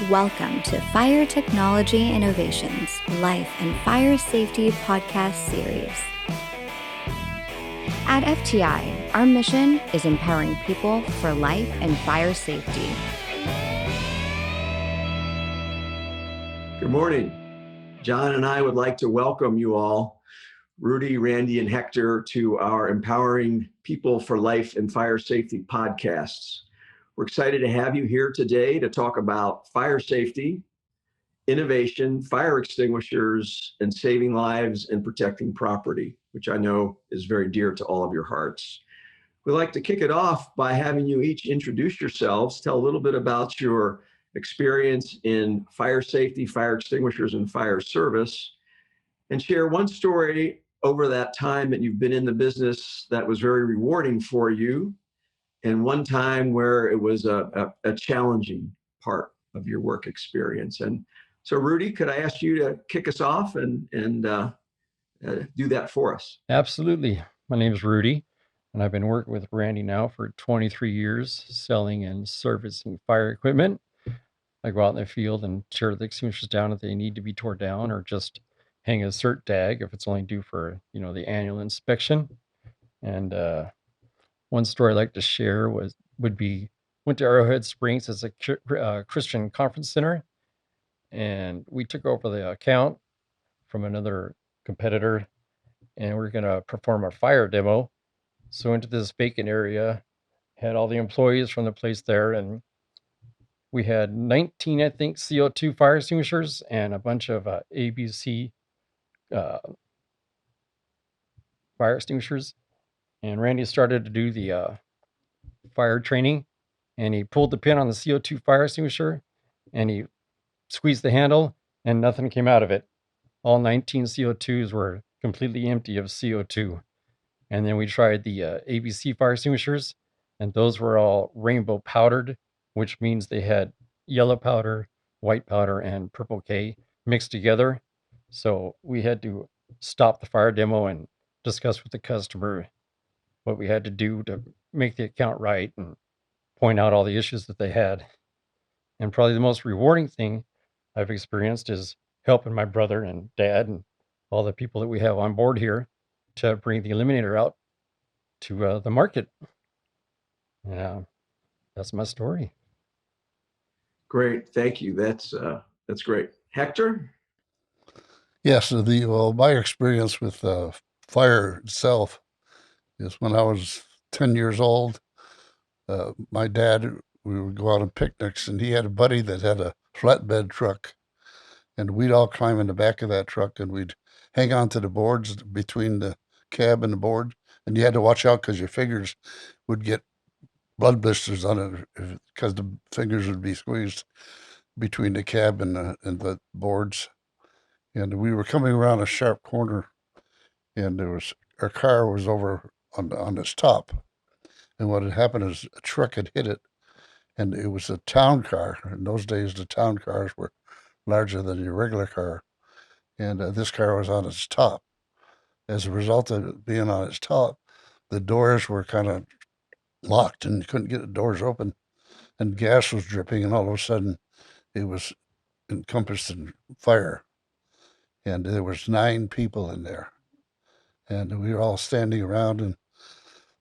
Welcome to Fire Technology Innovations Life and Fire Safety Podcast Series. At FTI, our mission is empowering people for life and fire safety. Good morning. John and I would like to welcome you all, Rudy, Randy, and Hector, to our Empowering People for Life and Fire Safety podcasts. We're excited to have you here today to talk about fire safety, innovation, fire extinguishers, and saving lives and protecting property, which I know is very dear to all of your hearts. We'd like to kick it off by having you each introduce yourselves, tell a little bit about your experience in fire safety, fire extinguishers, and fire service, and share one story over that time that you've been in the business that was very rewarding for you, and one time where it was a challenging part of your work experience. And so, Rudy, could I ask you to kick us off and do that for us? Absolutely. My name is Rudy, and I've been working with Randy now for 23 years, selling and servicing fire equipment. I go out in the field and tear the extinguishers down if they need to be torn down, or just hang a cert tag if it's only due for, the annual inspection. And one story I'd like to share went to Arrowhead Springs as a Christian conference center, and we took over the account from another competitor, and we're going to perform a fire demo. So into this vacant area, had all the employees from the place there, and we had 19, I think, CO2 fire extinguishers and a bunch of ABC fire extinguishers. And Randy started to do the fire training, and he pulled the pin on the CO2 fire extinguisher, and he squeezed the handle, and nothing came out of it. All 19 CO2s were completely empty of CO2. And then we tried the ABC fire extinguishers, and those were all rainbow powdered, which means they had yellow powder, white powder, and purple K mixed together. So we had to stop the fire demo and discuss with the customer what we had to do to make the account right and point out all the issues that they had. And probably the most rewarding thing I've experienced is helping my brother and dad and all the people that we have on board here to bring the Eliminator out to the market. Yeah, that's my story. Great, thank you. That's great. Hector? Yes, my experience with fire itself is when I was 10 years old. My dad, we would go out on picnics, and he had a buddy that had a flatbed truck, and we'd all climb in the back of that truck, and we'd hang on to the boards between the cab and the board, and you had to watch out because your fingers would get blood blisters on it because the fingers would be squeezed between the cab and the boards. And we were coming around a sharp corner, and our car was over on its top. And what had happened is a truck had hit it, and it was a town car. In those days, the town cars were larger than your regular car, and this car was on its top. As a result of it being on its top, the doors were kind of locked, and you couldn't get the doors open, and gas was dripping, and all of a sudden, it was encompassed in fire. And there was 9 people in there, and we were all standing around, and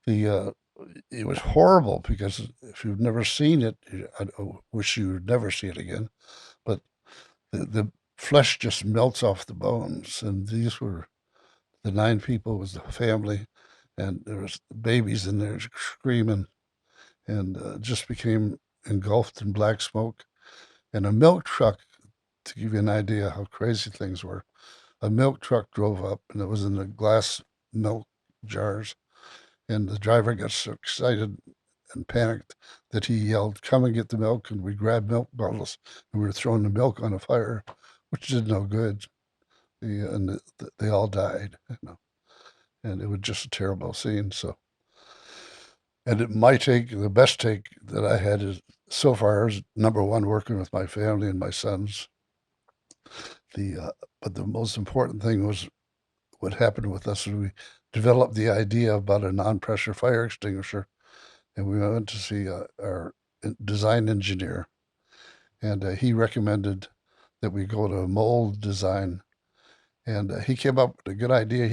it was horrible because if you've never seen it, I wish you would never see it again, but the flesh just melts off the bones, and these were the 9 people was the family, and there was babies in there screaming, and just became engulfed in black smoke. And a milk truck, to give you an idea how crazy things were, a milk truck drove up, and it was in the glass milk jars. And the driver got so excited and panicked that he yelled, "Come and get the milk." And we grabbed milk bottles, and we were throwing the milk on the fire, which did no good. They all died, and it was just a terrible scene. So, and the best take that I had is so far is number one, working with my family and my sons. But the most important thing was what happened with us. We developed the idea about a non-pressure fire extinguisher, and we went to see our design engineer, and he recommended that we go to mold design. And he came up with a good idea.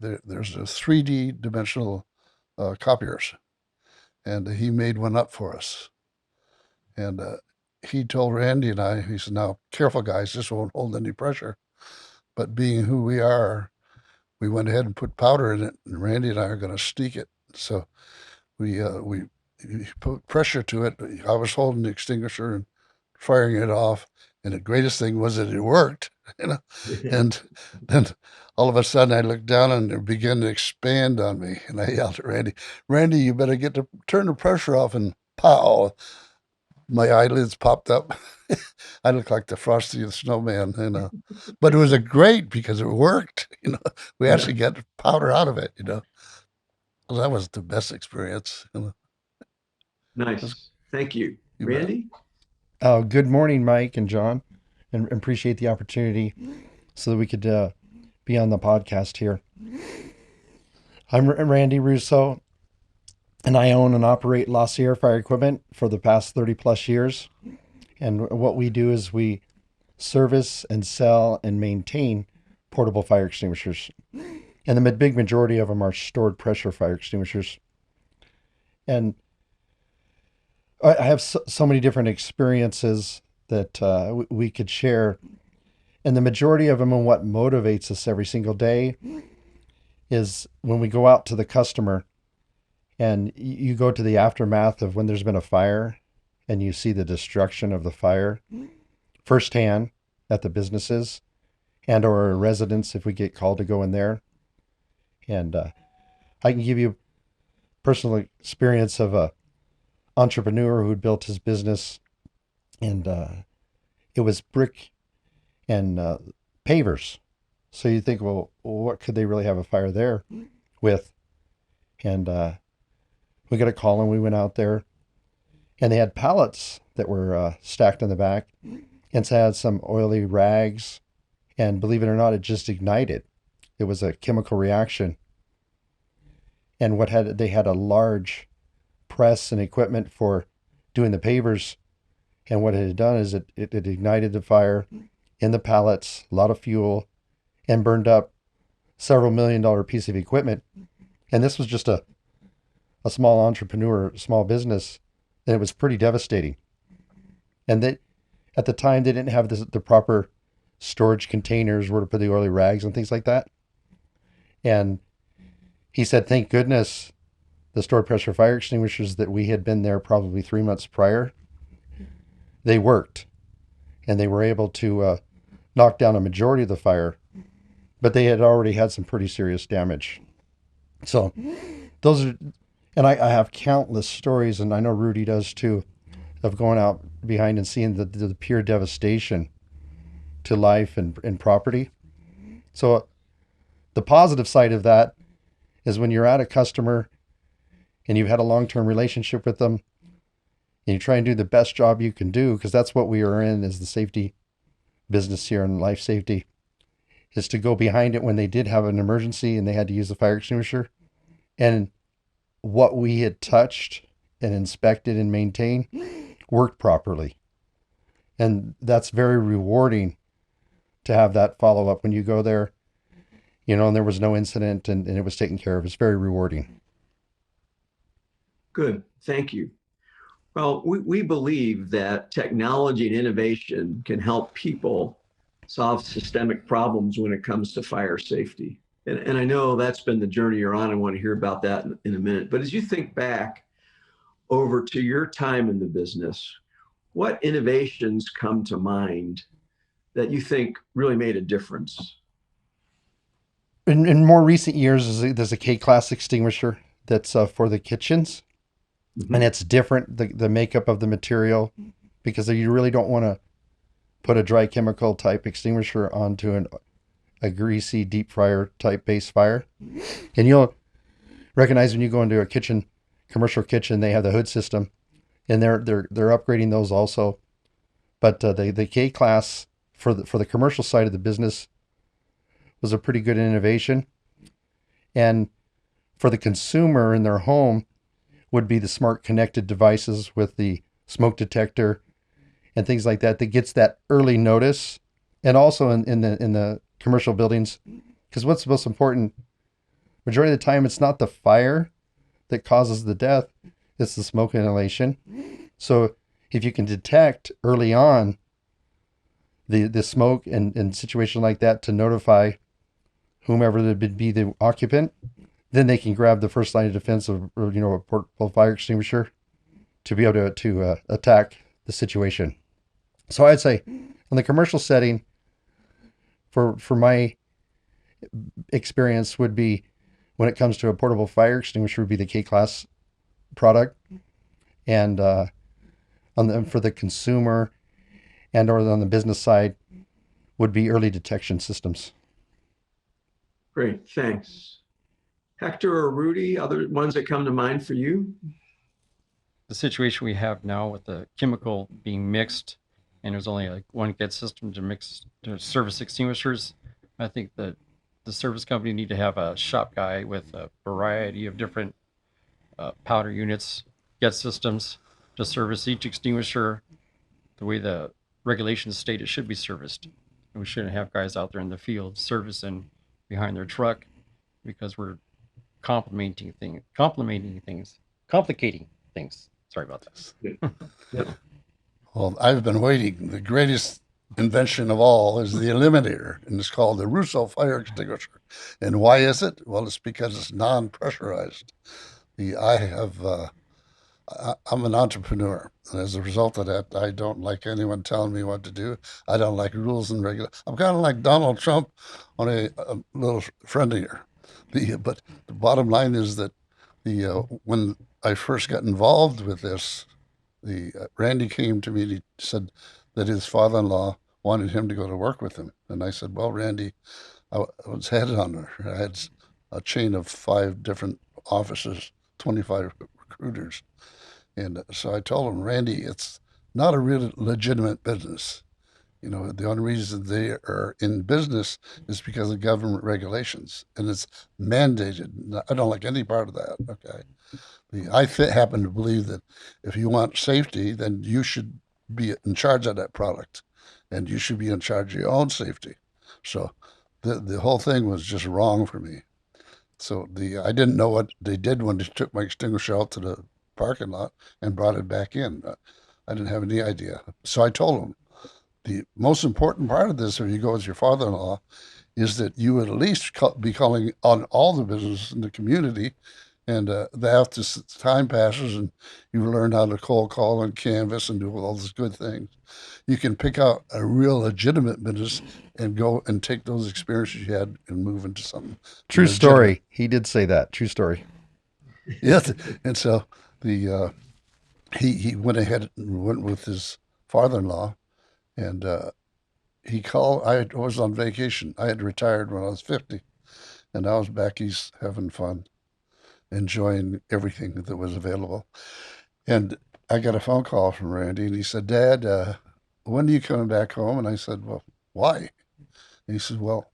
There's a 3D dimensional copiers, and he made one up for us. And he told Randy and I, he said, "Now, careful, guys, this won't hold any pressure." But being who we are, we went ahead and put powder in it, and Randy and I are going to steek it. So we put pressure to it. I was holding the extinguisher and firing it off, and the greatest thing was that it worked. And then all of a sudden I looked down and it began to expand on me, and I yelled at Randy, "Randy, you better turn the pressure off!" And pow, my eyelids popped up. I looked like the Frosty the Snowman, but it was a great because it worked. We actually got powder out of it. Well, that was the best experience. Nice. Thank you. You bet. Randy? Good morning, Mike and John, and appreciate the opportunity so that we could be on the podcast here. I'm Randy Russo, and I own and operate La Sierra Fire Equipment for the past 30 plus years. And what we do is we service and sell and maintain portable fire extinguishers. And the big majority of them are stored pressure fire extinguishers. And I have so many different experiences that we could share. And the majority of them and what motivates us every single day is when we go out to the customer and you go to the aftermath of when there's been a fire and you see the destruction of the fire firsthand at the businesses and or residents if we get called to go in there. And I can give you personal experience of a entrepreneur who'd built his business, and it was brick and pavers. So you think, well, what could they really have a fire there with? And we got a call and we went out there, and they had pallets that were stacked in the back, and so had some oily rags, and believe it or not, it just ignited. It was a chemical reaction. And they had a large press and equipment for doing the pavers, and what it had done is it ignited the fire in the pallets, a lot of fuel, and burned up several $1 million piece of equipment. And this was just a small entrepreneur, small business, and it was pretty devastating. And at the time they didn't have the proper storage containers where to put the oily rags and things like that. And he said, thank goodness the stored pressure fire extinguishers that we had been there probably 3 months prior, they worked, and they were able to knock down a majority of the fire, but they had already had some pretty serious damage. So those are, and I have countless stories, and I know Rudy does too, of going out behind and seeing the pure devastation to life and property. So the positive side of that is when you're at a customer and you've had a long-term relationship with them, and you try and do the best job you can do, because that's what we are in, is the safety business here and life safety, is to go behind it when they did have an emergency and they had to use the fire extinguisher. And what we had touched and inspected and maintained worked properly. And that's very rewarding to have that follow-up when you go there, and there was no incident and it was taken care of. It's very rewarding. Good. Thank you. Well, we believe that technology and innovation can help people solve systemic problems when it comes to fire safety. And I know that's been the journey you're on. I want to hear about that in a minute. But as you think back over to your time in the business, what innovations come to mind that you think really made a difference? In more recent years, there's a K-class extinguisher that's for the kitchens. Mm-hmm. And it's different, the makeup of the material, because you really don't want to put a dry chemical type extinguisher onto a greasy deep fryer type base fire. And you'll recognize when you go into a kitchen, commercial kitchen, they have the hood system, and they're upgrading those also. But the K class for the commercial side of the business was a pretty good innovation. And for the consumer in their home would be the smart connected devices with the smoke detector and things like that gets that early notice. And also in the commercial buildings, because what's most important, majority of the time, it's not the fire that causes the death, it's the smoke inhalation. So if you can detect early on the smoke and situation like that to notify whomever would be the occupant, then they can grab the first line of defense of, a portable fire extinguisher to be able to attack the situation. So I'd say in the commercial setting, for my experience, would be when it comes to a portable fire extinguisher would be the K-class product, and for the consumer and or on the business side would be early detection systems. Great, thanks. Hector or Rudy, other ones that come to mind for you? The situation we have now with the chemical being mixed, and there's only like one get system to service extinguishers. I think that the service company need to have a shop guy with a variety of different powder units, get systems to service each extinguisher the way the regulations state it should be serviced. And we shouldn't have guys out there in the field servicing behind their truck, because we're complicating things. Sorry about that. Yeah. Well, I've been waiting. The greatest invention of all is the Eliminator, and it's called the Russo fire extinguisher. And why is it? Well, it's because it's non-pressurized. I'm an entrepreneur, and as a result of that, I don't like anyone telling me what to do. I don't like rules and regulations. I'm kind of like Donald Trump, on a little friendlier. But the bottom line is that when I first got involved with this, Randy came to me and he said that his father-in-law wanted him to go to work with him, and I said, "Well, Randy, I was headhunter. I had a chain of 5 different offices, 25 recruiters." And so I told him, "Randy, it's not a real legitimate business. The only reason they are in business is because of government regulations, and it's mandated. I don't like any part of that." Okay. I happen to believe that if you want safety, then you should be in charge of that product, and you should be in charge of your own safety. So the whole thing was just wrong for me. So I didn't know what they did when they took my extinguisher out to the parking lot and brought it back in. I didn't have any idea. So I told them, the most important part of this, if you go with your father-in-law, is that you would at least be calling on all the businesses in the community. And after time passes and you learn how to cold call and canvas and do all those good things, you can pick out a real legitimate business and go and take those experiences you had and move into something. True legitimate. Story. He did say that. True story. Yes. And so he went ahead and went with his father-in-law, and he called. I was on vacation. I had retired when I was 50, and I was back east having fun, enjoying everything that was available. And I got a phone call from Randy, and he said, "Dad, when are you coming back home?" And I said, "Well, why?" And he said, "Well,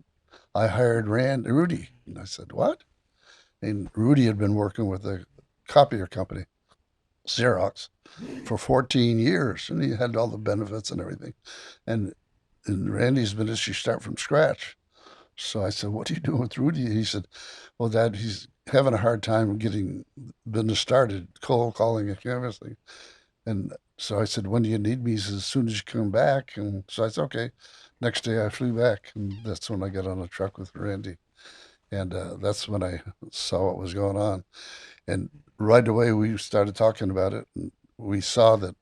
I hired Rudy." And I said, "What?" And Rudy had been working with a copier company, Xerox, for 14 years, and he had all the benefits and everything. And in Randy's business, you start from scratch. So I said, "What are you doing with Rudy?" And he said, "Well, Dad, he's having a hard time getting business started, cold calling and canvassing." And so I said, "When do you need me?" He says, "As soon as you come back." And so I said, "Okay." Next day I flew back, and that's when I got on a truck with Randy. And that's when I saw what was going on. And right away we started talking about it, and we saw that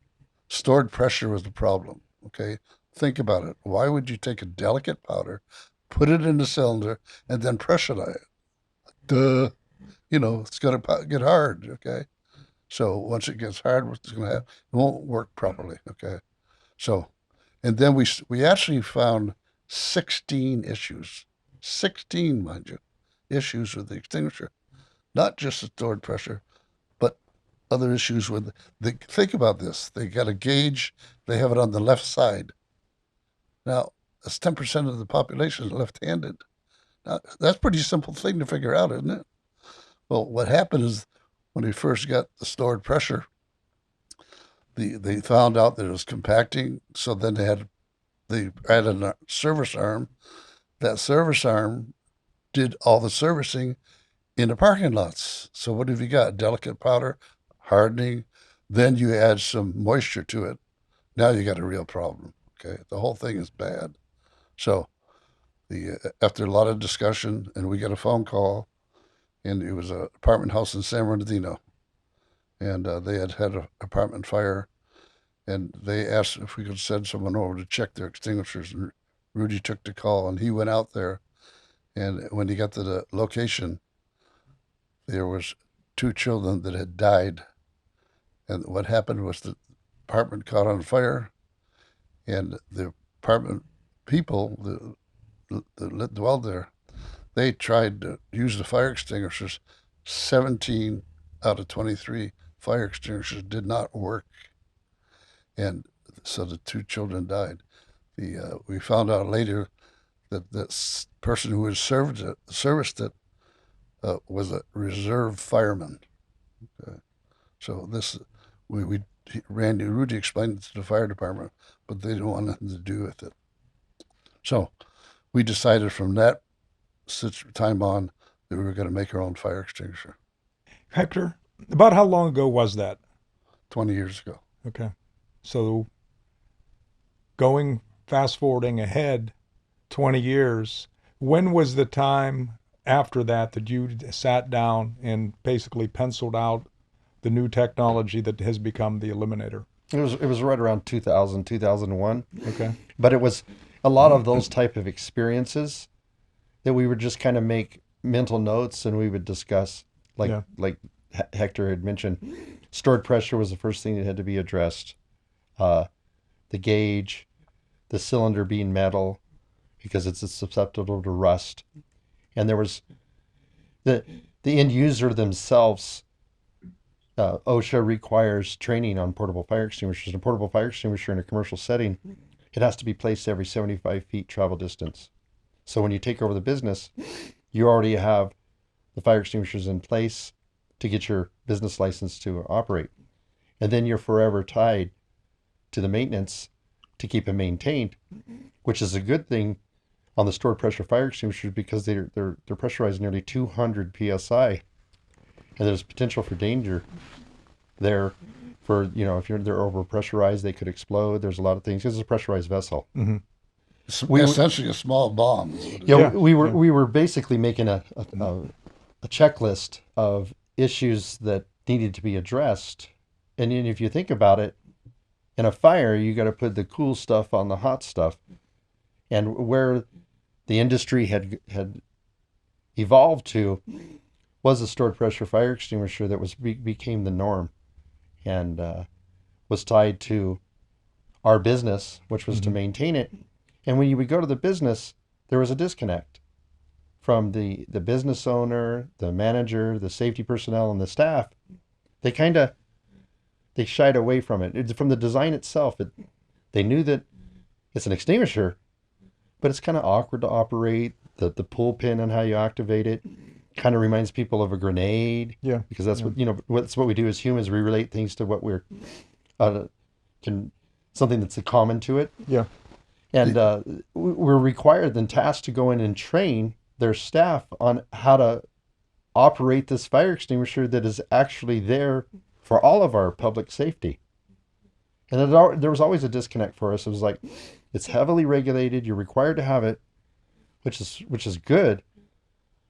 stored pressure was the problem. Okay, think about it. Why would you take a delicate powder, put it in a cylinder, and then pressurize it? Duh. It's going to get hard. Okay, so once it gets hard, what's going to happen? It won't work properly. Okay, so, and then we actually found 16 issues, 16, mind you, issues with the extinguisher, not just the stored pressure, but other issues with think about this. They got a gauge, they have it on the left side. Now, that's 10% of the population is left-handed. Now, that's a pretty simple thing to figure out, isn't it? Well, what happened is when we first got the stored pressure, they found out that it was compacting, so then they added a service arm. That service arm did all the servicing in the parking lots. So what have you got? Delicate powder, hardening, then you add some moisture to it. Now you got a real problem. Okay, the whole thing is bad. So after a lot of discussion, and we got a phone call, and it was an apartment house in San Bernardino, and they had an apartment fire, and they asked if we could send someone over to check their extinguishers. And Rudy took the call, and he went out there, and when he got to the location, there was 2 children that had died. And what happened was the apartment caught on fire, and the apartment people that dwelled there, they tried to use the fire extinguishers. 17 out of 23 fire extinguishers did not work, and so the 2 children died. We found out later that the person who had serviced it was a reserve fireman. So this, Rudy explained it to the fire department, but they didn't want nothing to do with it. So we decided from that time on that we were going to make our own fire extinguisher. Hector, about how long ago was that? 20 years ago. Okay. So fast forwarding ahead 20 years, when was the time after that you sat down and basically penciled out the new technology that has become the Eliminator? It was right around 2000, 2001. Okay. But it was a lot of those type of experiences that we would just kind of make mental notes, and we would discuss, like Hector had mentioned. Stored pressure was the first thing that had to be addressed. The gauge, the cylinder being metal, because it's susceptible to rust. And there was the end user themselves. OSHA requires training on portable fire extinguishers. A portable fire extinguisher in a commercial setting, it has to be placed every 75 feet travel distance. So when you take over the business, you already have the fire extinguishers in place to get your business license to operate. And then you're forever tied to the maintenance to keep it maintained, which is a good thing on the stored pressure fire extinguishers, because they're pressurized nearly 200 psi, and there's potential for danger there. For if they're over pressurized, they could explode. There's a lot of things because it's a pressurized vessel. Mm-hmm. Essentially a small bomb. We were basically making a checklist of issues that needed to be addressed. And then if you think about it, in a fire, you got to put the cool stuff on the hot stuff. And where the industry had evolved to was a stored pressure fire extinguisher that became the norm, and was tied to our business, which was to maintain it. And when you would go to the business, there was a disconnect from the business owner, the manager, the safety personnel, and the staff. They shied away from it. From the design itself, they knew that it's an extinguisher, but it's kind of awkward to operate. The pull pin and how you activate it kind of reminds people of a grenade. Yeah. Because that's that's what we do as humans. We relate things to what we're something that's common to it. Yeah. And we're required then tasked to go in and train their staff on how to operate this fire extinguisher that is actually there for all of our public safety. And there was always a disconnect for us. It was like, it's heavily regulated. You're required to have it, which is good.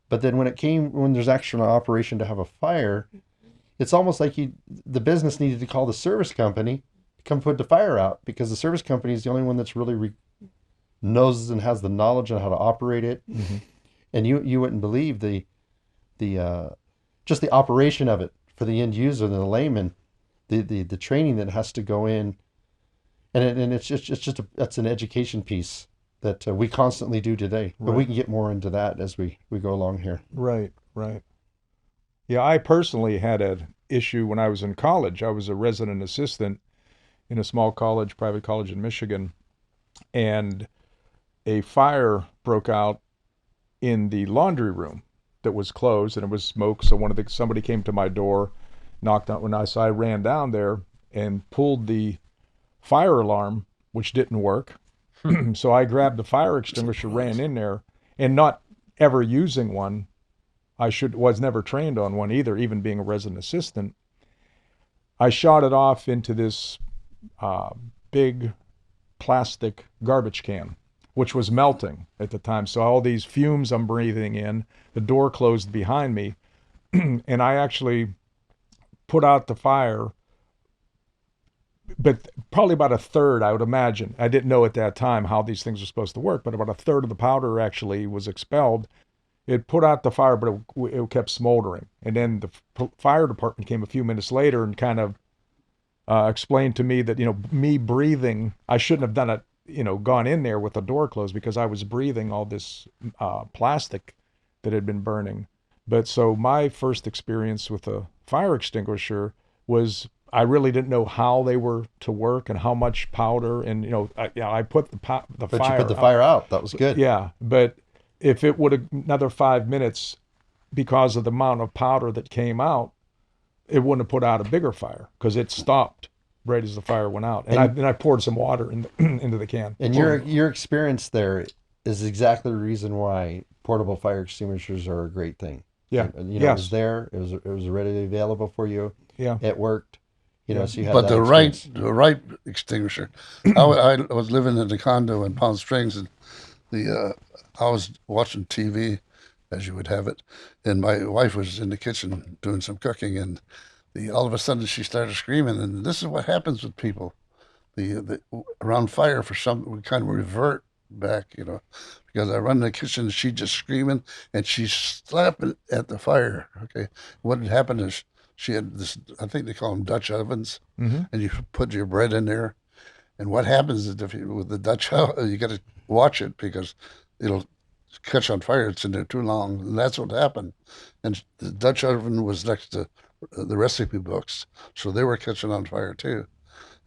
But then when there's actually an operation to have a fire, it's almost like the business needed to call the service company to come put the fire out, because the service company is the only one that's really knows and has the knowledge on how to operate it. Mm-hmm. And you wouldn't believe the just the operation of it for the end user, the layman, the training that has to go in, and it's an education piece that we constantly do today. But we can get more into that as we go along here. Right. Yeah, I personally had an issue when I was in college. I was a resident assistant in a small college, private college in Michigan, and a fire broke out in the laundry room that was closed, and it was smoke. So somebody came to my door, knocked on. So I ran down there, and pulled the fire alarm, which didn't work. So I grabbed the fire extinguisher, ran in there, and not ever using one. Was never trained on one either, even being a resident assistant. I shot it off into this big plastic garbage can, which was melting at the time. So all these fumes I'm breathing in, the door closed behind me, and I actually put out the fire, but probably about a third, I would imagine. I didn't know at that time how these things are supposed to work, but about a third of the powder actually was expelled. It put out the fire, but it kept smoldering. And then the fire department came a few minutes later and kind of explained to me that, me breathing, I shouldn't have done it, gone in there with the door closed, because I was breathing all this plastic that had been burning. But so my first experience with a fire extinguisher was, I really didn't know how they were to work and how much powder, and I put the fire. But you put the fire out. That was good. Yeah, but if it would have another 5 minutes, because of the amount of powder that came out, it wouldn't have put out a bigger fire, because it stopped right as the fire went out. And I poured some water into the can. And your experience there is exactly the reason why portable fire extinguishers are a great thing. Yeah. And, it was there. It was readily available for you. Yeah. It worked. So you had But that the experience. right extinguisher. I was living in the condo in Palm Springs, and I was watching TV, as you would have it, and my wife was in the kitchen doing some cooking, and all of a sudden she started screaming, and this is what happens with people. The around fire, we kind of revert back, because I run in the kitchen and she's just screaming and she's slapping at the fire. Okay, what had happened is she had this, I think they call them Dutch ovens, and you put your bread in there, and what happens is with the Dutch oven, you got to watch it, because it'll catch on fire. It's in there too long, and that's what happened. And the Dutch oven was next to the recipe books, so they were catching on fire too.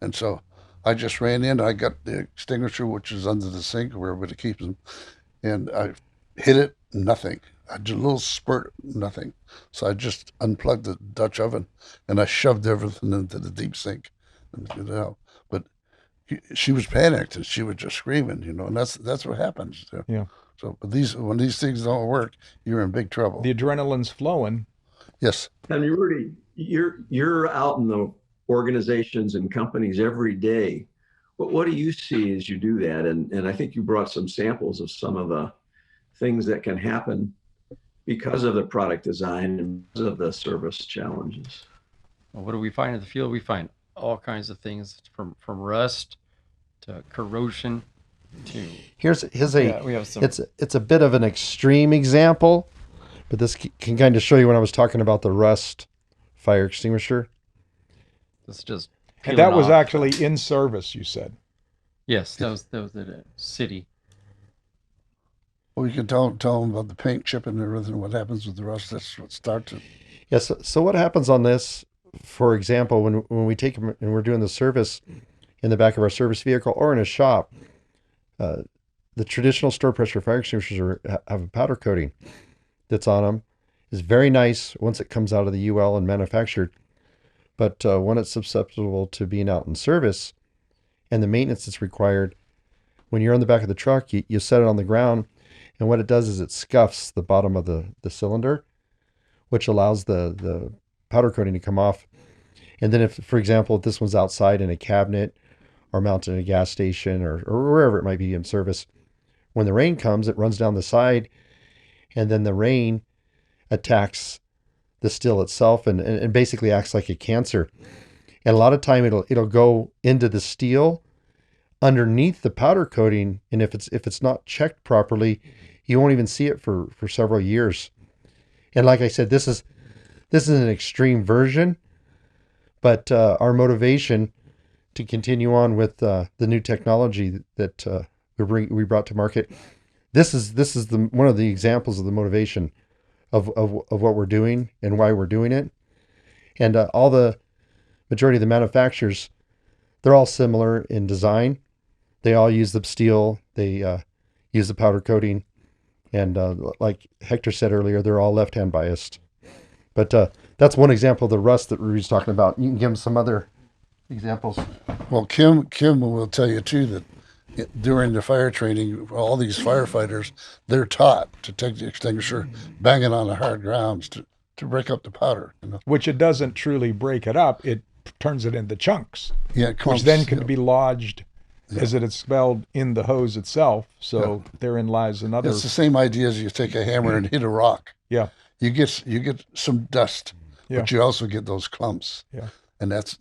And so I just ran in. I got the extinguisher, which is under the sink where everybody keeps them, and I hit it. Nothing. I did a little spurt. Nothing. So I just unplugged the Dutch oven and I shoved everything into the deep sink. But she was panicked and she was just screaming, and that's what happens. Yeah. So, but when these things don't work, you're in big trouble. The adrenaline's flowing. Yes. And Rudy, you're out in the organizations and companies every day. But what do you see as you do that? And I think you brought some samples of some of the things that can happen because of the product design and because of the service challenges. Well, what do we find in the field? We find all kinds of things, from rust to corrosion to. We have some. It's a bit of an extreme example, but this can kind of show you when I was talking about the rust fire extinguisher. This is just. And that was off. actually in service, you said. Yes, that was at a city. Well, you can tell them about the paint chipping and everything. What happens with the rust? That's what starts it. Yes. So what happens on this? For example, when we take them and we're doing the service in the back of our service vehicle or in a shop, the traditional store pressure fire extinguishers have a powder coating that's on them. It's very nice once it comes out of the UL and manufactured, but when it's susceptible to being out in service and the maintenance that's required, when you're on the back of the truck, you set it on the ground, and what it does is it scuffs the bottom of the cylinder, which allows the powder coating to come off. And then if, for example, if this one's outside in a cabinet or mounted in a gas station or wherever it might be in service, when the rain comes, it runs down the side, and then the rain attacks the steel itself and basically acts like a cancer. And a lot of time it'll go into the steel underneath the powder coating, and if it's not checked properly, you won't even see it for several years. And like I said, this is an extreme version, but our motivation to continue on with the new technology that we brought to market, this is one of the examples of the motivation of what we're doing and why we're doing it. And all the majority of the manufacturers, they're all similar in design. They all use the steel. They use the powder coating. And like Hector said earlier, they're all left-hand biased. But that's one example of the rust that Rudy's talking about. You can give him some other Examples. Well, Kim will tell you too that during the fire training, all these firefighters, they're taught to take the extinguisher, bang it on the hard grounds to break up the powder. Which it doesn't truly break it up. It turns it into chunks, Yeah, which then can yeah. be lodged as it is expelled in the hose itself. So therein lies another. It's the same idea as you take a hammer and hit a rock. Yeah. You get some dust, but Yeah. you also get those clumps. Yeah. And that's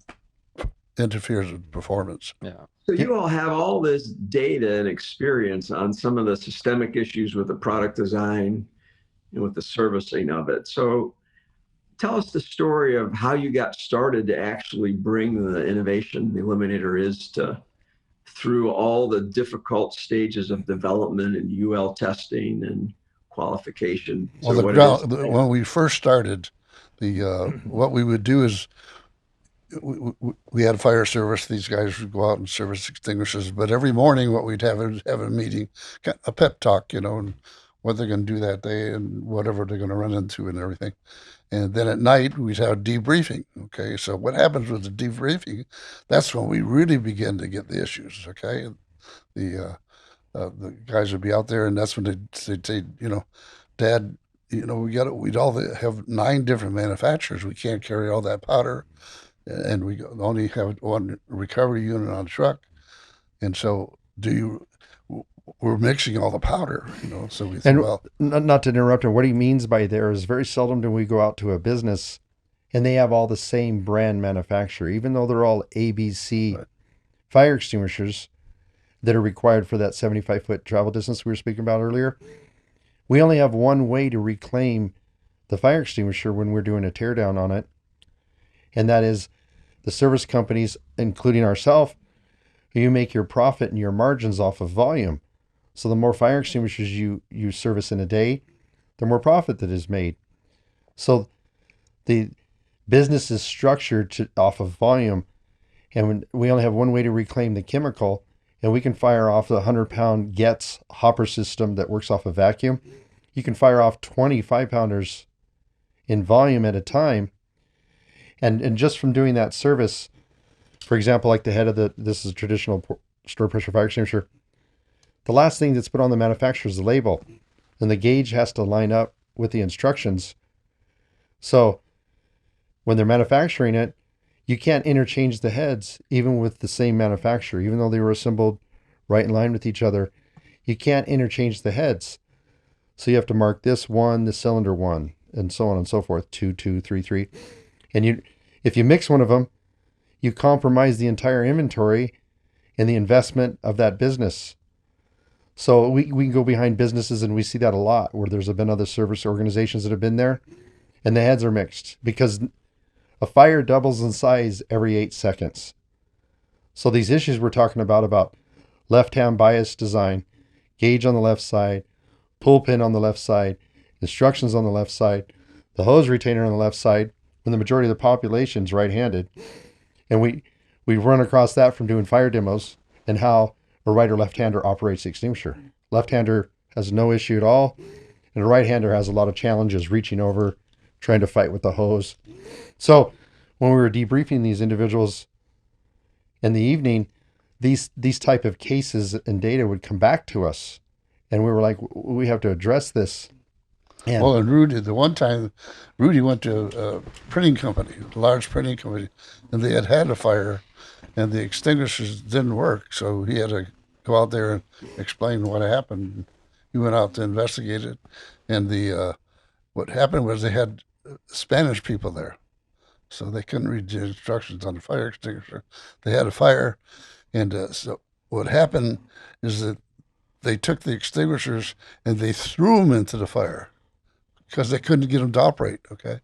interferes with performance. Yeah. So you all have all this data and experience on some of the systemic issues with the product design and with the servicing of it. So tell us the story of how you got started to actually bring the innovation the Eliminator is to through all the difficult stages of development and UL testing and qualification. Well, So when we first started, what we would do is we had a fire service. These guys would go out and service extinguishers. But every morning, what we'd have is have a meeting, a pep talk, and what they're going to do that day and whatever they're going to run into and everything. And then at night, we'd have debriefing. Okay, so what happens with the debriefing? That's when we really begin to get the issues. Okay, the guys would be out there, and that's when they'd say, Dad, we'd all have 9 different manufacturers. We can't carry all that powder, and we only have one recovery unit on the truck. And so we're mixing all the powder, so we think, well. Not to interrupt him, what he means by there is very seldom do we go out to a business and they have all the same brand manufacturer, even though they're all ABC fire extinguishers that are required for that 75-foot travel distance we were speaking about earlier. We only have one way to reclaim the fire extinguisher when we're doing a teardown on it, and that is the service companies, including ourselves, you make your profit and your margins off of volume. So the more fire extinguishers you service in a day, the more profit that is made. So the business is structured off of volume, and we only have one way to reclaim the chemical, and we can fire off the 100-pound Getz hopper system that works off a vacuum. You can fire off 20 5-pounders in volume at a time. And just from doing that service, for example, like the head of this is a traditional store pressure fire extinguisher, the last thing that's put on the manufacturer is the label, and the gauge has to line up with the instructions. So when they're manufacturing it, you can't interchange the heads, even with the same manufacturer, even though they were assembled right in line with each other. You can't interchange the heads. So you have to mark this one, the cylinder one, and so on and so forth, 2, 2, 3, 3. And if you mix one of them, you compromise the entire inventory and the investment of that business. So we can go behind businesses, and we see that a lot where there's been other service organizations that have been there, and the heads are mixed because a fire doubles in size every 8 seconds. So these issues we're talking about left-hand bias design, gauge on the left side, pull pin on the left side, instructions on the left side, the hose retainer on the left side, when the majority of the population is right-handed. And we run across that from doing fire demos and how a right or left-hander operates the extinguisher. Left-hander has no issue at all, and a right-hander has a lot of challenges reaching over, trying to fight with the hose. So when we were debriefing these individuals in the evening, these type of cases and data would come back to us, and we were like, we have to address this. And Rudy, the one time, Rudy went to a printing company, a large printing company, and they had a fire, and the extinguishers didn't work, so he had to go out there and explain what happened. He went out to investigate it, and what happened was they had Spanish people there, so they couldn't read the instructions on the fire extinguisher. They had a fire, and so what happened is that they took the extinguishers and they threw them into the fire because they couldn't get them to operate, okay?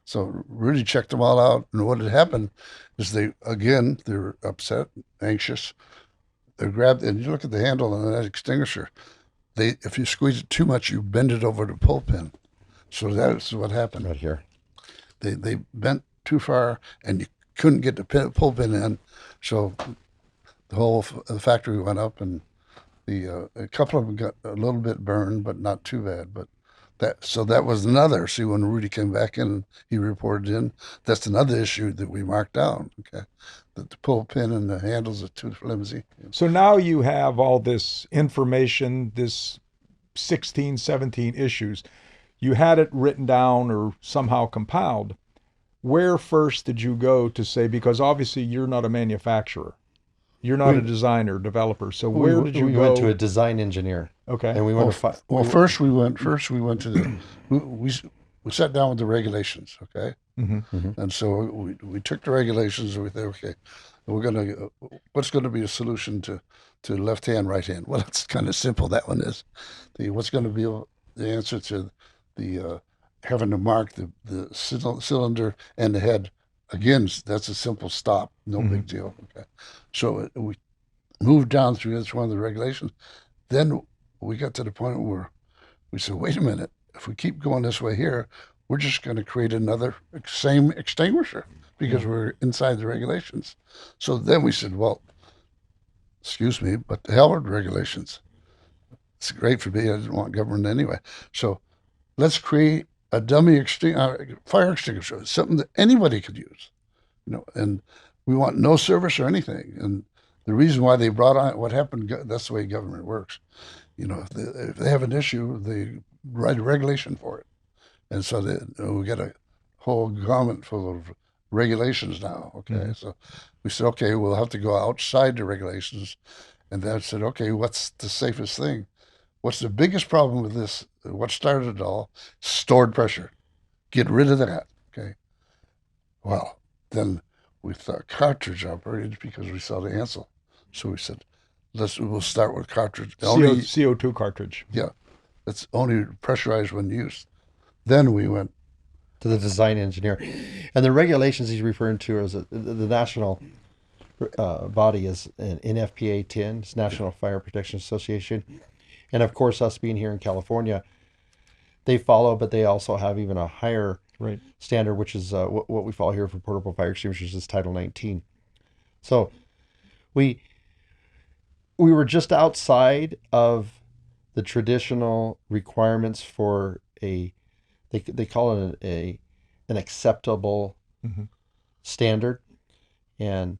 So Rudy checked them all out, and what had happened is they were upset, anxious. They grabbed, and you look at the handle on that extinguisher, if you squeeze it too much, you bend it over the pull pin. So that's what happened. Right here. They bent too far, and you couldn't get the pull pin in, so the whole factory went up, and a couple of them got a little bit burned, but not too bad. But That was another. See, when Rudy came back in, he reported in. That's another issue that we marked down. Okay, that the pull pin and the handles are too flimsy. So now you have all this information, this 16, 17 issues. You had it written down or somehow compiled. Where first did you go to say, because obviously you're not a manufacturer, you're not a designer, developer. So where did you we go? went to a design engineer. Okay. And we went to find. Well, first we went to the we sat down with the regulations. Okay, and so we took the regulations and we said, okay, we're gonna what's going to be a solution to left hand, right hand? Well, it's kind of simple. That one is what's going to be the answer to the having to mark the cylinder and the head. Again, that's a simple stop, no big deal. Okay, so we moved down through each one of the regulations. Then we got to the point where we said, wait a minute, if we keep going this way here, we're just going to create another same extinguisher because we're inside the regulations. So then we said, well, excuse me, but the hell with regulations. It's great for me. I didn't want government anyway. So let's create a dummy fire extinguisher, something that anybody could use. And we want no service or anything. And the reason why they brought on what happened, that's the way government works. If they have an issue, they write a regulation for it. And so we got a whole garment full of regulations now. Okay. So we said, okay, we'll have to go outside the regulations. And then said, okay, what's the safest thing? What's the biggest problem with this? What started it all? Stored pressure. Get rid of that. Okay. Well, then we thought cartridge operated because we saw the Ansel. So we said, we'll start with cartridge. CO2 cartridge. Yeah. It's only pressurized when used. Then we went to the design engineer. And the regulations he's referring to is the national body is an NFPA 10, it's National Fire Protection Association. And of course, us being here in California, they follow, but they also have even a higher standard, which is what we follow here for portable fire extinguishers is Title 19. So we were just outside of the traditional requirements for they call it an acceptable standard, and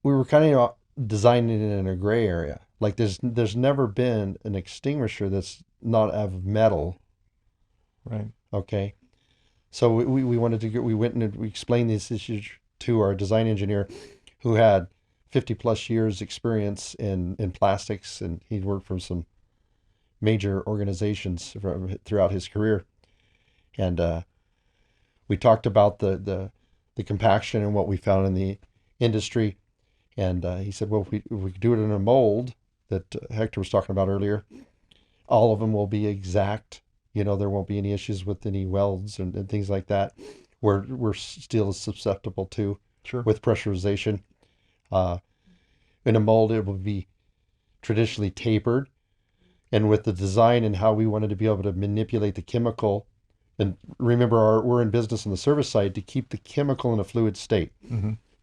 we were kind of designing it in a gray area. Like there's never been an extinguisher that's not of metal. Right. Okay. So we wanted to we went and we explained these issues to our design engineer, who had 50 plus years experience in plastics, and he'd worked for some major organizations throughout his career. And we talked about the compaction and what we found in the industry. And he said, well, if we could do it in a mold that Hector was talking about earlier, all of them will be exact. There won't be any issues with any welds and things like that, where steel is susceptible to with pressurization. In a mold, it will be traditionally tapered. And with the design and how we wanted to be able to manipulate the chemical, and remember, we're in business on the service side to keep the chemical in a fluid state.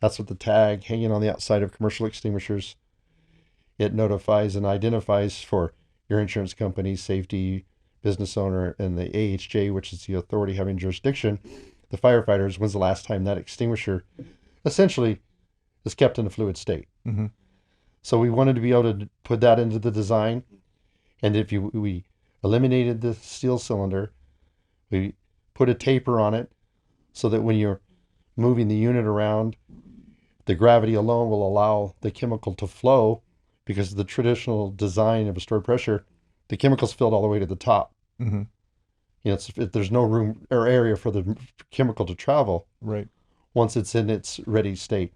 That's what the tag hanging on the outside of commercial extinguishers, it notifies and identifies for your insurance company, safety, business owner, and the AHJ, which is the authority having jurisdiction, the firefighters, when's the last time that extinguisher essentially is kept in a fluid state. So we wanted to be able to put that into the design. And if we eliminated the steel cylinder, we put a taper on it so that when you're moving the unit around, the gravity alone will allow the chemical to flow, because of the traditional design of a stored pressure, the chemical's filled all the way to the top. If there's no room or area for the chemical to travel, once it's in its ready state.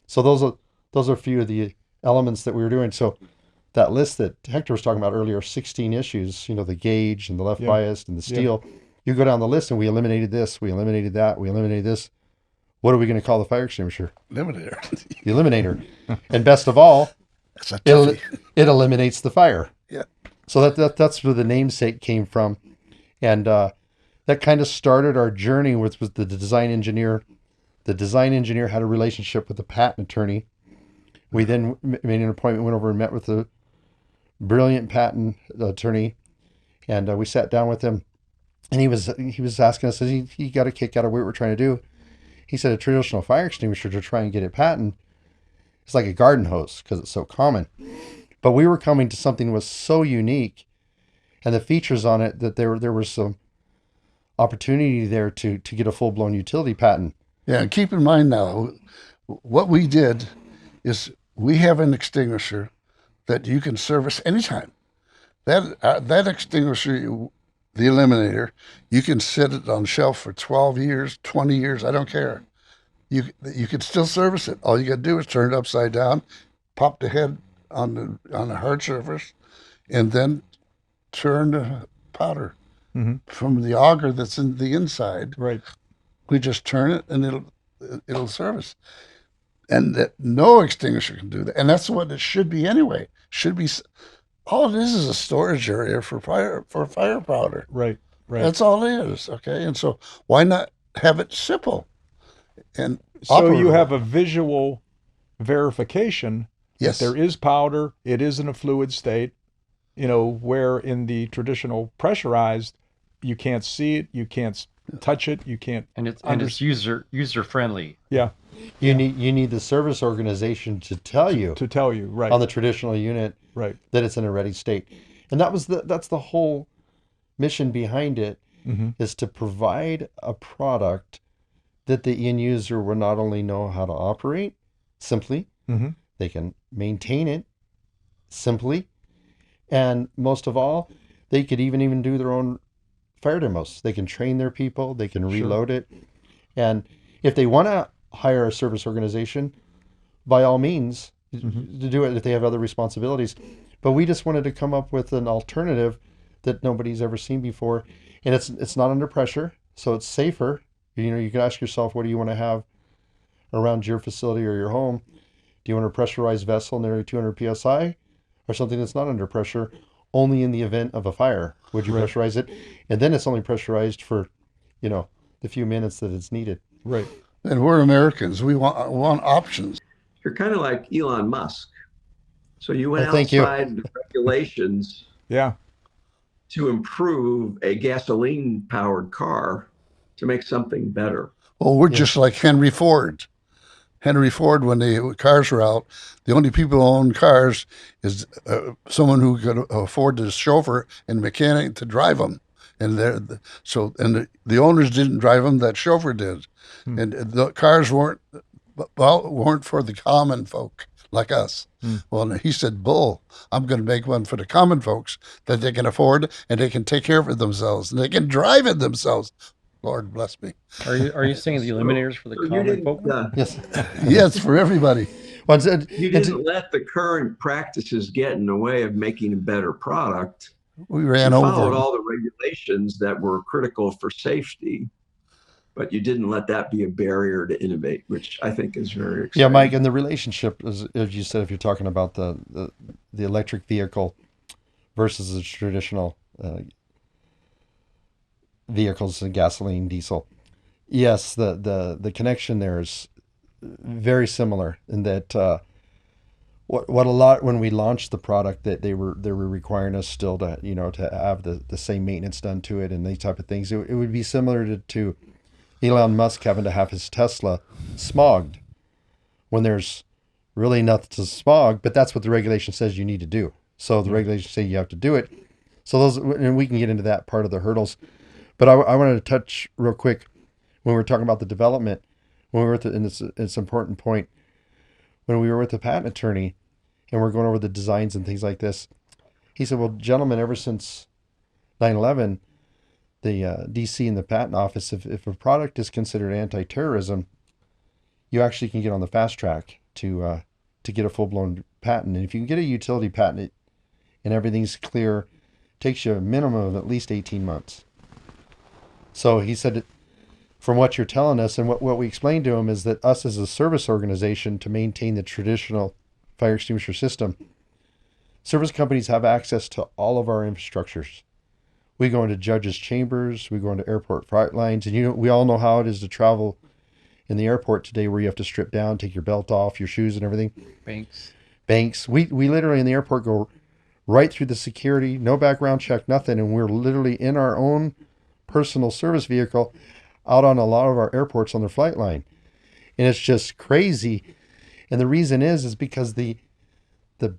So those are a few of the elements that we were doing. So that list that Hector was talking about earlier, 16 issues, the gauge and the left bias and the steel. You go down the list and we eliminated this, we eliminated that, we eliminated this. What are we going to call the fire extinguisher? Eliminator. The Eliminator. And best of all, it eliminates the fire. Yeah. So that's where the namesake came from. And that kind of started our journey with the design engineer. The design engineer had a relationship with the patent attorney. We then made an appointment, went over and met with the brilliant patent attorney, and we sat down with him And he was asking us, he got a kick out of what we were trying to do. He said a traditional fire extinguisher, to try and get it patent, it's like a garden hose because it's so common. But we were coming to something that was so unique, and the features on it, that there was some opportunity there to get a full-blown utility patent. Yeah, and keep in mind now, what we did is we have an extinguisher that you can service anytime. That extinguisher, the Eliminator, you can sit it on shelf for 12 years, 20 years, I don't care. You can still service it. All you got to do is turn it upside down, pop the head on the hard surface, and then turn the powder from the auger that's in the inside. Right. We just turn it and it'll service. And that no extinguisher can do that. And that's what it should be anyway. Should be all it is a storage area for fire powder. Right. Right. That's all it is. Okay. And so why not have it simple? And so you operable? have a visual verification Yes. that there is powder, it is in a fluid state, where in the traditional pressurized, you can't see it, you can't touch it, you can't. And it's user friendly. Yeah. You need the service organization to tell you To tell you, right. on the traditional unit Right. that it's in a ready state. And that's the whole mission behind it, is to provide a product that the end user will not only know how to operate simply, they can maintain it simply, and most of all, they could even do their own fire demos. They can train their people, they can reload it. And if they want to hire a service organization, by all means, to do it if they have other responsibilities. But we just wanted to come up with an alternative that nobody's ever seen before. And it's not under pressure, so it's safer. You can ask yourself, what do you want to have around your facility or your home? Do you want a pressurized vessel nearly 200 psi, or something that's not under pressure, only in the event of a fire would you pressurize it? And then it's only pressurized for, the few minutes that it's needed. Right. And we're Americans. We want options. You're kind of like Elon Musk. So you went thank you. outside the regulations Yeah. to improve a gasoline-powered car to make something better. Well, we're just like Henry Ford. Henry Ford, when the cars were out, the only people who owned cars is someone who could afford the chauffeur and mechanic to drive them. And the owners didn't drive them; that chauffeur did. And the cars weren't for the common folk like us. Well, he said, "Bull! I'm going to make one for the common folks that they can afford and they can take care of it themselves and they can drive it themselves." Lord bless me. Are you saying the eliminators for the common folk? Yes. Yes, for everybody. You didn't let the current practices get in the way of making a better product. We ran You over followed them. all the regulations that were critical for safety, but you didn't let that be a barrier to innovate, which I think is very exciting. Yeah, Mike, and the relationship is, as you said, if you're talking about the electric vehicle versus the traditional vehicles and gasoline, diesel. Yes, the connection there is very similar in that what a lot when we launched the product that they were requiring us still to to have the same maintenance done to it and these type of things. It would be similar to Elon Musk having to have his Tesla smogged when there's really nothing to smog, but that's what the regulation says you need to do. So the regulations say you have to do it. So those, and we can get into that part of the hurdles. But I wanted to touch real quick when we were talking about the development, when we were and it's an important point, when we were with the patent attorney and we're going over the designs and things like this, he said, well, gentlemen, ever since 9/11, the DC and the patent office, if a product is considered anti-terrorism, you actually can get on the fast track to get a full-blown patent. And if you can get a utility patent and everything's clear, it takes you a minimum of at least 18 months. So he said, from what you're telling us and what we explained to him is that us as a service organization to maintain the traditional fire extinguisher system, service companies have access to all of our infrastructures. We go into judges' chambers, we go into airport flight lines, and we all know how it is to travel in the airport today, where you have to strip down, take your belt off, your shoes and everything. Banks. We literally in the airport go right through the security, no background check, nothing, and we're literally in our own personal service vehicle out on a lot of our airports on their flight line. And it's just crazy. And the reason is because the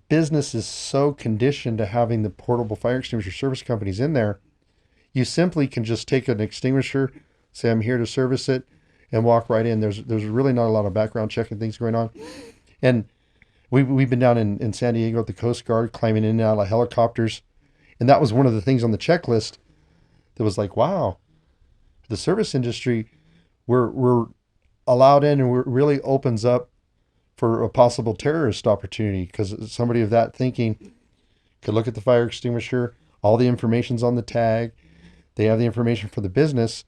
business is so conditioned to having the portable fire extinguisher service companies in there. You simply can just take an extinguisher, say I'm here to service it, and walk right in. There's really not a lot of background checking things going on. And we've been down in San Diego at the Coast Guard, climbing in and out of helicopters. And that was one of the things on the checklist that was like, wow, the service industry, we're allowed in, and it really opens up for a possible terrorist opportunity, because somebody of that thinking could look at the fire extinguisher, all the information's on the tag, they have the information for the business,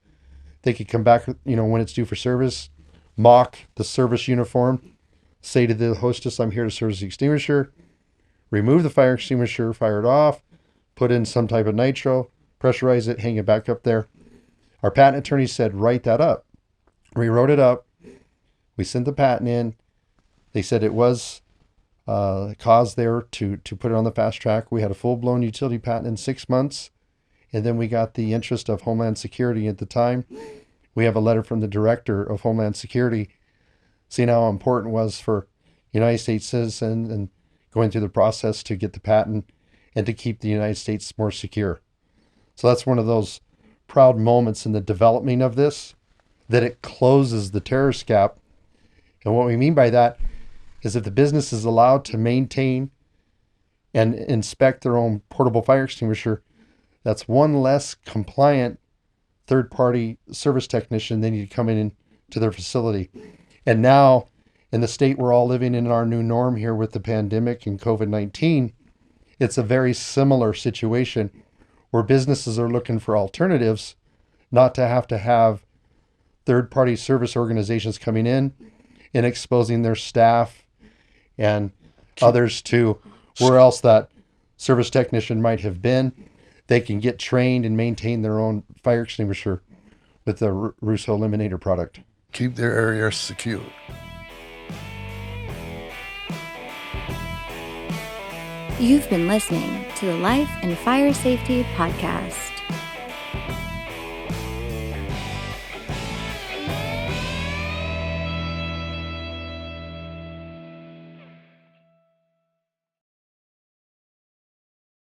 they could come back, when it's due for service, mock the service uniform, say to the hostess, I'm here to service the extinguisher, remove the fire extinguisher, fire it off, put in some type of nitro, pressurize it, hang it back up there. Our patent attorney said, write that up. We wrote it up. We sent the patent in. They said it was cause there to put it on the fast track. We had a full-blown utility patent in 6 months. And then we got the interest of Homeland Security at the time. We have a letter from the director of Homeland Security seeing how important it was for United States citizens and going through the process to get the patent and to keep the United States more secure. So that's one of those proud moments in the development of this, that it closes the terrorist gap. And what we mean by that is if the business is allowed to maintain and inspect their own portable fire extinguisher, that's one less compliant third-party service technician they need to come in to their facility. And now, in the state we're all living in our new norm here with the pandemic and COVID-19, it's a very similar situation where businesses are looking for alternatives, not to have third-party service organizations coming in and exposing their staff and others to where else that service technician might have been. They can get trained and maintain their own fire extinguisher with the Russo Eliminator product. Keep their area secure. You've been listening to the Life and Fire Safety Podcast.